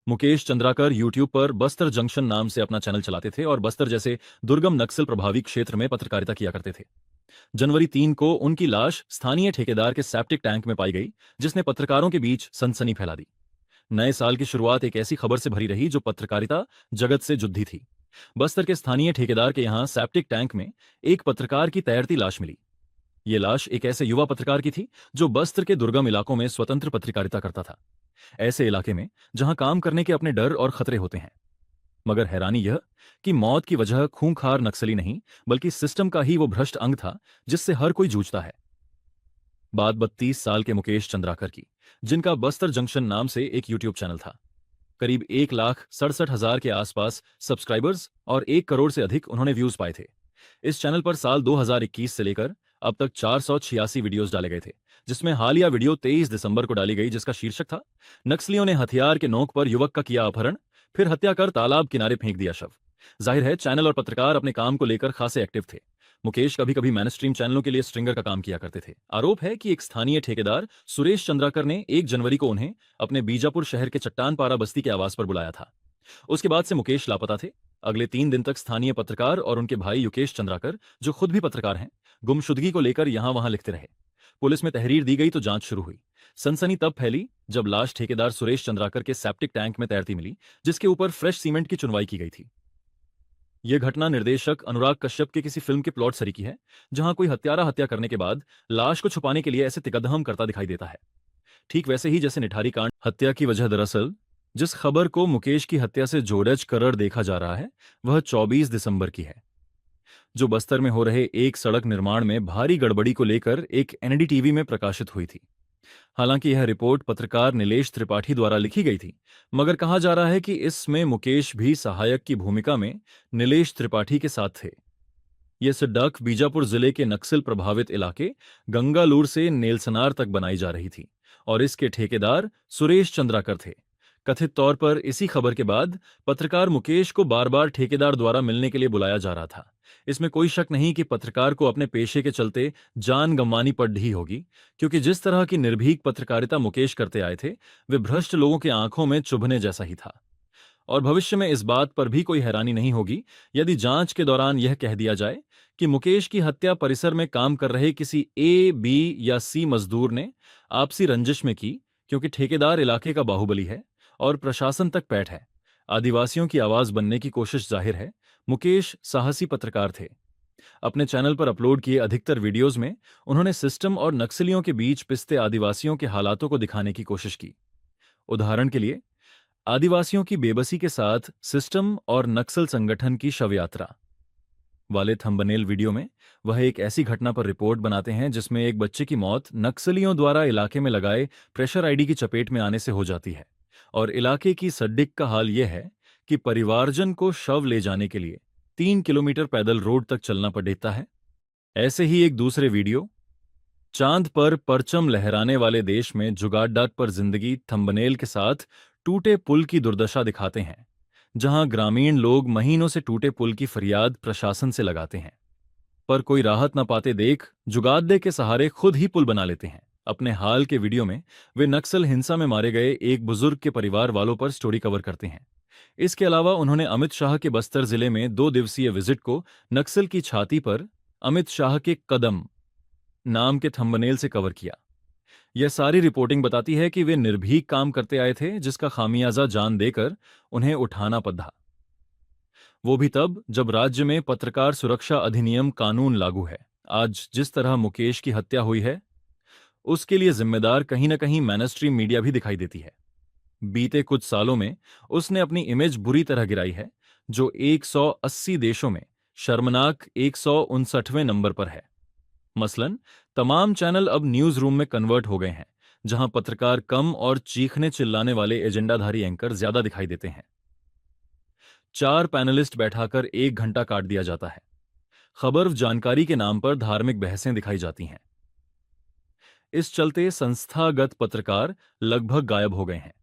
Mukesh Chandrakar YouTube पर Bastar junction नाम से अपना चैनल चलाते थे और बस्तर जैसे दुर्गम नक्सल प्रभावी क्षेत्र में पत्रकारिता किया करते थे। जनवरी 3 को उनकी लाश स्थानीय ठेकेदार के सेप्टिक टैंक में पाई गई, जिसने पत्रकारों के बीच सनसनी फैला दी। नए साल की शुरुआत एक ऐसी खबर से भरी रही जो पत्रकारिता जगत से जुड़ी थी। बस्तर के स्थानीय ठेकेदार के यहां सेप्टिक टैंक में एक पत्रकार की तैरती लाश मिली। ये लाश एक ऐसे युवा पत्रकार की थी जो बस्तर के दुर्गम इलाकों में स्वतंत्र पत्रकारिता करता था, ऐसे इलाके में जहां काम करने के अपने डर और खतरे होते हैं। मगर हैरानी यह कि मौत की वजह खूंखार नक्सली नहीं, बल्कि सिस्टम का ही वो भ्रष्ट अंग था जिससे हर कोई जूझता है। बात 32 साल के मुकेश चंद्राकर की, जिनका बस्तर जंक्शन नाम से एक यूट्यूब चैनल था। करीब 1,67,000 के आसपास सब्सक्राइबर्स और 1 करोड़ से अधिक उन्होंने व्यूज पाए थे। इस चैनल पर साल 2021 से लेकर अब तक 486 वीडियोस डाले गए थे, जिसमें हालिया वीडियो 23 दिसंबर को डाली गई, जिसका शीर्षक था नक्सलियों ने हथियार के नोक पर युवक का किया अपहरण, फिर हत्या कर तालाब किनारे फेंक दिया शव। जाहिर है चैनल और पत्रकार अपने काम को लेकर खासे एक्टिव थे। मुकेश कभी कभी मैनस्ट्रीम चैनलों के लिए स्ट्रिंगर का काम किया करते थे। आरोप है कि एक स्थानीय ठेकेदार सुरेश चंद्राकर ने 1 जनवरी को उन्हें अपने बीजापुर शहर के चट्टानपारा बस्ती के आवास पर बुलाया था। उसके बाद से मुकेश लापता थे। अगले 3 दिन तक स्थानीय पत्रकार और उनके भाई युकेश चंद्राकर, जो खुद भी पत्रकार हैं, गुमशुदगी को लेकर यहां वहां लिखते रहे। पुलिस में तहरीर दी गई तो जांच शुरू हुई। सनसनी तब फैली जब लाश ठेकेदार सुरेश चंद्राकर के सेप्टिक टैंक में तैरती मिली, जिसके ऊपर फ्रेश सीमेंट की चुनवाई की गई थी। यह घटना निर्देशक अनुराग कश्यप के किसी फिल्म के प्लॉट सरी की है, जहां कोई हत्यारा हत्या करने के बाद लाश को छुपाने के लिए ऐसे तिकदम करता दिखाई देता है। ठीक वैसे ही जैसे निठारी कांड हत्या की वजह दरअसल जिस खबर को मुकेश की हत्या से जोड़ज करर देखा जा रहा है, वह 24 दिसंबर की है, जो बस्तर में हो रहे एक सड़क निर्माण में भारी गड़बड़ी को लेकर एक एनडीटीवी में प्रकाशित हुई थी। हालांकि यह रिपोर्ट पत्रकार नीलेश त्रिपाठी द्वारा लिखी गई थी, मगर कहा जा रहा है कि इसमें मुकेश भी सहायक की भूमिका में नीलेश त्रिपाठी के साथ थे। यह सड़क बीजापुर जिले के नक्सल प्रभावित इलाके गंगालूर से नेलसनार तक बनाई जा रही थी और इसके ठेकेदार सुरेश चंद्राकर थे। कथित तौर पर इसी खबर के बाद पत्रकार मुकेश को बार बार ठेकेदार द्वारा मिलने के लिए बुलाया जा रहा था। इसमें कोई शक नहीं कि पत्रकार को अपने पेशे के चलते जान गंवानी पड़ रही होगी, क्योंकि जिस तरह की निर्भीक पत्रकारिता मुकेश करते आए थे, वे भ्रष्ट लोगों की आंखों में चुभने जैसा ही था। और भविष्य में इस बात पर भी कोई हैरानी नहीं होगी यदि जांच के दौरान यह कह दिया जाए कि मुकेश की हत्या परिसर में काम कर रहे किसी ए, बी या सी मजदूर ने आपसी रंजिश में की, क्योंकि ठेकेदार इलाके का बाहुबली है और प्रशासन तक पैठ है। आदिवासियों की आवाज बनने की कोशिश जाहिर है। मुकेश साहसी पत्रकार थे। अपने चैनल पर अपलोड किए अधिकतर वीडियोज में उन्होंने सिस्टम और नक्सलियों के बीच पिसते आदिवासियों के हालातों को दिखाने की कोशिश की। उदाहरण के लिए आदिवासियों की बेबसी के साथ सिस्टम और नक्सल संगठन की शव यात्रा वाले थंबनेल वीडियो में वह एक ऐसी घटना पर रिपोर्ट बनाते हैं जिसमें एक बच्चे की मौत नक्सलियों द्वारा इलाके में लगाए प्रेशर आईडी की चपेट में आने से हो जाती है, और इलाके की सड्डिक का हाल यह है कि परिवारजन को शव ले जाने के लिए 3 किलोमीटर पैदल रोड तक चलना पड़ता है। ऐसे ही एक दूसरे वीडियो चांद पर परचम लहराने वाले देश में जुगाड़ पर जिंदगी थंबनेल के साथ टूटे पुल की दुर्दशा दिखाते हैं, जहां ग्रामीण लोग महीनों से टूटे पुल की फरियाद प्रशासन से लगाते हैं, पर कोई राहत न पाते देख जुगाड़े के सहारे खुद ही पुल बना लेते हैं। अपने हाल के वीडियो में वे नक्सल हिंसा में मारे गए एक बुजुर्ग के परिवार वालों पर स्टोरी कवर करते हैं। इसके अलावा उन्होंने अमित शाह के बस्तर जिले में 2 दिवसीय विजिट को नक्सल की छाती पर अमित शाह के कदम नाम के थंबनेल से कवर किया। यह सारी रिपोर्टिंग बताती है कि वे निर्भीक काम करते आए थे, जिसका खामियाजा जान देकर उन्हें उठाना पड़ा, वो भी तब जब राज्य में पत्रकार सुरक्षा अधिनियम कानून लागू है। आज जिस तरह मुकेश की हत्या हुई है, उसके लिए जिम्मेदार कहीं न कहीं मैनस्ट्रीम मीडिया भी दिखाई देती है। बीते कुछ सालों में उसने अपनी इमेज बुरी तरह गिराई है, जो 180 देशों में शर्मनाक 159वें नंबर पर है। मसलन तमाम चैनल अब न्यूज रूम में कन्वर्ट हो गए हैं, जहां पत्रकार कम और चीखने चिल्लाने वाले एजेंडाधारी एंकर ज्यादा दिखाई देते हैं। 4 पैनलिस्ट बैठाकर 1 घंटा काट दिया जाता है। खबर जानकारी के नाम पर धार्मिक बहसें दिखाई जाती हैं। इस चलते संस्थागत पत्रकार लगभग गायब हो गए हैं।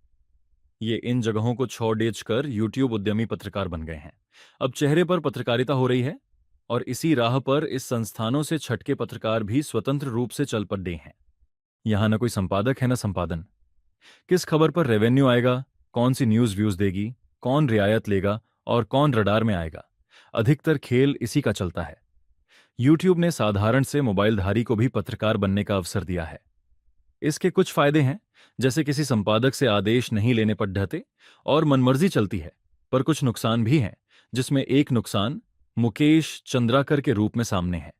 ये इन जगहों को छोड़ कर यूट्यूब उद्यमी पत्रकार बन गए हैं। अब चेहरे पर पत्रकारिता हो रही है, और इसी राह पर इस संस्थानों से छटके पत्रकार भी स्वतंत्र रूप से चल पड़े हैं। यहां न कोई संपादक है न संपादन। किस खबर पर रेवेन्यू आएगा, कौन सी न्यूज़ व्यूज़ देगी, कौन रियायत लेगा और कौन रडार में आएगा। अधिकतर खेल इसी का चलता है। यूट्यूब ने साधारण से मोबाइलधारी को भी पत्रकार बनने का अवसर दिया है। इसके कुछ फायदे हैं, जैसे किसी संपादक से आदेश नहीं लेने पर डरते और मनमर्जी चलती है। पर कुछ नुकसान भी हैं, जिसमें एक नुकसान मुकेश चंद्राकर के रूप में सामने है।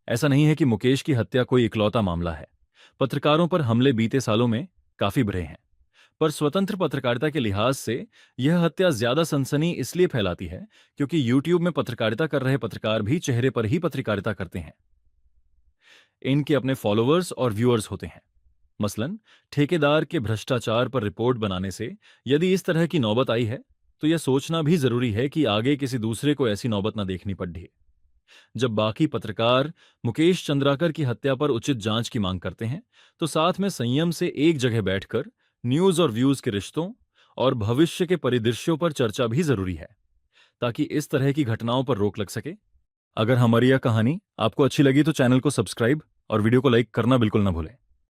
ऐसा नहीं है कि मुकेश की हत्या कोई इकलौता मामला है। पत्रकारों पर हमले बीते सालों में काफी बढ़े हैं। पर स्वतंत्र पत्रकारिता के लिहाज से यह हत्या ज्यादा सनसनी इसलिए फैलाती है क्योंकि यूट्यूब में पत्रकारिता कर रहे पत्रकार भी चेहरे पर ही पत्रकारिता करते हैं। इनके अपने फॉलोअर्स और व्यूअर्स होते हैं। मसलन ठेकेदार के भ्रष्टाचार पर रिपोर्ट बनाने से यदि इस तरह की नौबत आई है, तो यह सोचना भी जरूरी है कि आगे किसी दूसरे को ऐसी नौबत न देखनी पड़े। जब बाकी पत्रकार मुकेश चंद्राकर की हत्या पर उचित जांच की मांग करते हैं, तो साथ में संयम से एक जगह बैठकर न्यूज और व्यूज के रिश्तों और भविष्य के परिदृश्यों पर चर्चा भी जरूरी है, ताकि इस तरह की घटनाओं पर रोक लग सके। अगर हमारी यह कहानी आपको अच्छी लगी तो चैनल को सब्सक्राइब और वीडियो को लाइक करना बिल्कुल न भूलें।